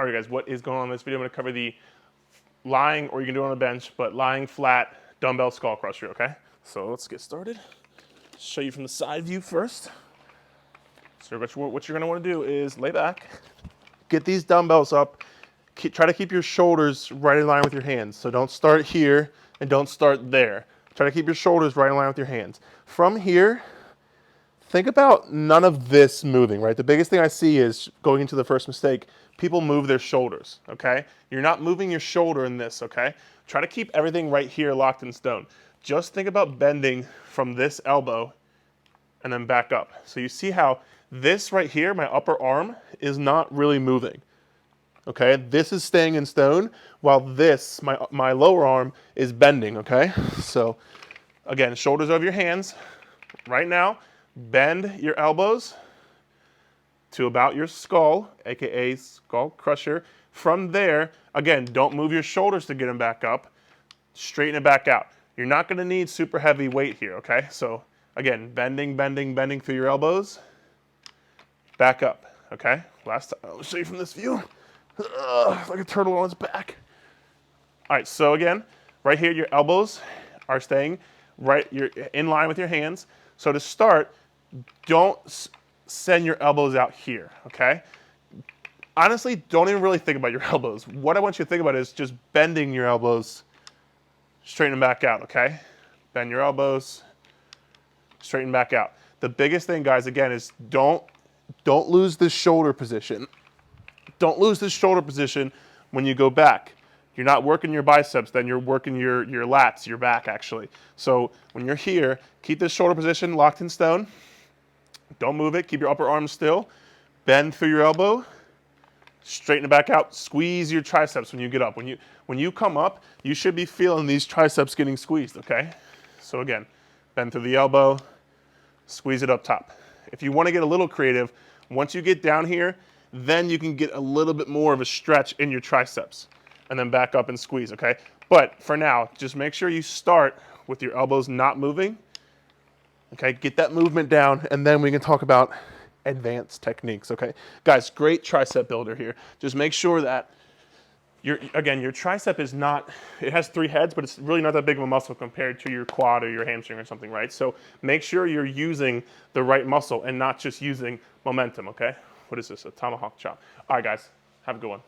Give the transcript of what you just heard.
All right, guys, what is going on in this video? I'm going to cover the lying, or you can do it on a bench, but lying flat dumbbell skull crusher, okay? So let's get started. Show you from the side view first. So what you're going to want to do is lay back, get these dumbbells up, try to keep your shoulders right in line with your hands. So don't start here and don't start there. Try to keep your shoulders right in line with your hands. From here, think about none of this moving, right? The biggest thing I see is, going into the first mistake, people move their shoulders, okay? You're not moving your shoulder in this, okay? Try to keep everything right here locked in stone. Just think about bending from this elbow and then back up. So you see how this right here, my upper arm, is not really moving, okay? This is staying in stone, while this, my lower arm, is bending, okay? So again, shoulders over your hands. Right now, bend your elbows to about your skull, aka Skullcrusher. From there, again, don't move your shoulders to get them back up. Straighten it back out. You're not going to need super heavy weight here, okay? So again, bending, bending, bending through your elbows. Back up, okay? Last time, I'll show you from this view. Like a turtle on its back. All right, so again, right here, your elbows are staying right, you're in line with your hands. So to start, don't send your elbows out here, okay? Honestly, don't even really think about your elbows. What I want you to think about is just bending your elbows, straighten them back out, okay? Bend your elbows, straighten back out. The biggest thing, guys, again, is don't lose this shoulder position. Don't lose this shoulder position when you go back. You're not working your biceps, then you're working your lats, your back, actually. So when you're here, keep this shoulder position locked in stone. Don't move it. Keep your upper arm still. Bend through your elbow. Straighten it back out. Squeeze your triceps when you get up. When you come up, you should be feeling these triceps getting squeezed, okay? So again, bend through the elbow. Squeeze it up top. If you want to get a little creative, once you get down here, then you can get a little bit more of a stretch in your triceps. And then back up and squeeze, okay? But for now, just make sure you start with your elbows not moving. Okay, get that movement down, and then we can talk about advanced techniques, okay? Guys, great tricep builder here. Just make sure that, your tricep is not, it has 3 heads, but it's really not that big of a muscle compared to your quad or your hamstring or something, right? So make sure you're using the right muscle and not just using momentum, okay? What is this, a tomahawk chop? All right, guys, have a good one.